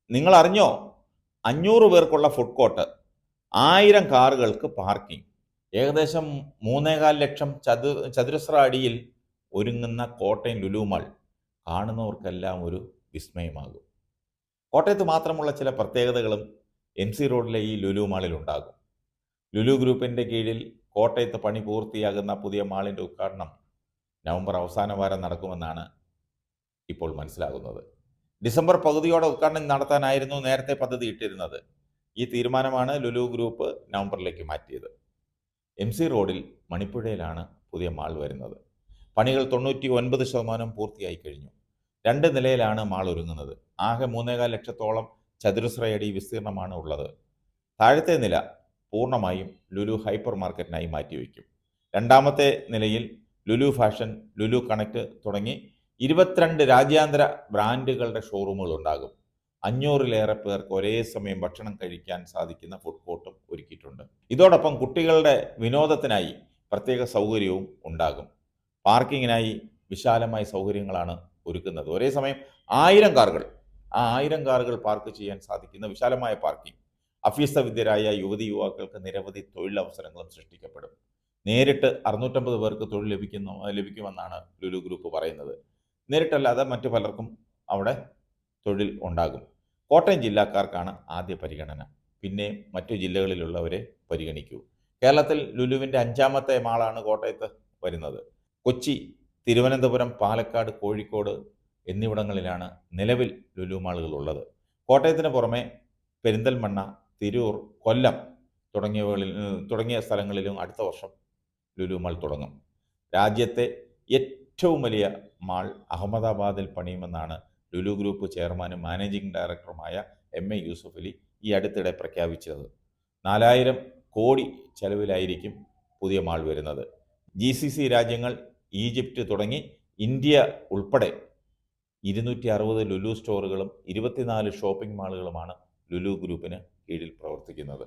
നിങ്ങൾ അറിഞ്ഞോ? 500 പേർക്കുള്ള ഫുഡ് കോർട്ട്, 1000 കാറുകൾക്ക് പാർക്കിംഗ്, ഏകദേശം 3.25 ലക്ഷം ചതുരശ്ര അടിയിൽ ഒരുങ്ങുന്ന കോട്ടയം ലുലു മാൾ കാണുന്നവർക്കെല്ലാം ഒരു വിസ്മയമാകും. കോട്ടയത്ത് മാത്രമുള്ള ചില പ്രത്യേകതകളും MC റോഡിലെ ഈ ലുലു മാളിൽ ഉണ്ടാകും. ലുലു ഗ്രൂപ്പിൻ്റെ കീഴിൽ കോട്ടയത്ത് പണി പൂർത്തിയാകുന്ന പുതിയ മാളിൻ്റെ ഉദ്ഘാടനം നവംബർ അവസാന വാരം നടക്കുമെന്നാണ് ഇപ്പോൾ മനസ്സിലാകുന്നത്. ഡിസംബർ പകുതിയോടെ ഉദ്ഘാടനം നടത്താനായിരുന്നു നേരത്തെ പദ്ധതി ഇട്ടിരുന്നത്. ഈ തീരുമാനമാണ് ലുലു ഗ്രൂപ്പ് നവംബറിലേക്ക് മാറ്റിയത്. MC റോഡിൽ മണിപ്പുഴയിലാണ് പുതിയ മാൾ വരുന്നത്. പണികൾ 99% പൂർത്തിയായി കഴിഞ്ഞു. 2 നിലയിലാണ് മാൾ ഒരുങ്ങുന്നത്. ആകെ 3.25 ലക്ഷത്തോളം ചതുരശ്രയടി വിസ്തീർണമാണ് ഉള്ളത്. താഴത്തെ നില പൂർണ്ണമായും ലുലു ഹൈപ്പർ മാർക്കറ്റിനായി മാറ്റിവെക്കും. രണ്ടാമത്തെ നിലയിൽ ലുലു ഫാഷൻ, ലുലു കണക്ട് തുടങ്ങി 22 രാജ്യാന്തര ബ്രാൻഡുകളുടെ ഷോറൂമുകൾ ഉണ്ടാകും. 500-ലേറെ പേർക്ക് ഒരേ സമയം ഭക്ഷണം കഴിക്കാൻ സാധിക്കുന്ന ഫുഡ് കോർട്ടും ഒരുക്കിയിട്ടുണ്ട്. ഇതോടൊപ്പം കുട്ടികളുടെ വിനോദത്തിനായി പ്രത്യേക സൗകര്യവും ഉണ്ടാകും. പാർക്കിങ്ങിനായി വിശാലമായ സൗകര്യങ്ങളാണ് ഒരുക്കുന്നത്. ഒരേ സമയം 1000 കാറുകൾ, ആ 1000 കാറുകൾ പാർക്ക് ചെയ്യാൻ സാധിക്കുന്ന വിശാലമായ പാർക്കിംഗ്. അഭ്യസ്തവിദ്യരായ യുവതി യുവാക്കൾക്ക് നിരവധി തൊഴിലവസരങ്ങളും സൃഷ്ടിക്കപ്പെടും. നേരിട്ട് 650 പേർക്ക് തൊഴിൽ ലഭിക്കുമെന്നാണ് ലുലു ഗ്രൂപ്പ് പറയുന്നത്. നേരിട്ടല്ലാതെ മറ്റു പലർക്കും അവിടെ തൊഴിൽ ഉണ്ടാകും. കോട്ടയം ജില്ലക്കാർക്കാണ് ആദ്യ പരിഗണന, പിന്നെ മറ്റു ജില്ലകളിലുള്ളവരെ പരിഗണിക്കൂ. കേരളത്തിൽ ലുലുവിൻ്റെ 5ാമത്തെ മാളാണ് കോട്ടയത്ത് വരുന്നത്. കൊച്ചി, തിരുവനന്തപുരം, പാലക്കാട്, കോഴിക്കോട് എന്നിവിടങ്ങളിലാണ് നിലവിൽ ലുലു മാളുകൾ ഉള്ളത്. കോട്ടയത്തിന് പുറമെ പെരിന്തൽമണ്ണ, തിരൂർ, കൊല്ലം തുടങ്ങിയ സ്ഥലങ്ങളിലും അടുത്ത വർഷം ലുലു മാൾ തുടങ്ങും. രാജ്യത്തെ ഏറ്റവും വലിയ മാൾ അഹമ്മദാബാദിൽ പണിയുമെന്നാണ് ലുലു ഗ്രൂപ്പ് ചെയർമാനും മാനേജിംഗ് ഡയറക്ടറുമായ MA യൂസുഫ് അലി ഈ അടുത്തിടെ പ്രഖ്യാപിച്ചത്. 4000 കോടി ചെലവിലായിരിക്കും പുതിയ മാൾ വരുന്നത്. GCC രാജ്യങ്ങൾ, ഈജിപ്റ്റ് തുടങ്ങി ഇന്ത്യ ഉൾപ്പെടെ 260 ലുലു സ്റ്റോറുകളും 24 ഷോപ്പിംഗ് മാളുകളുമാണ് ലുലു ഗ്രൂപ്പിന് കീഴിൽ പ്രവർത്തിക്കുന്നത്.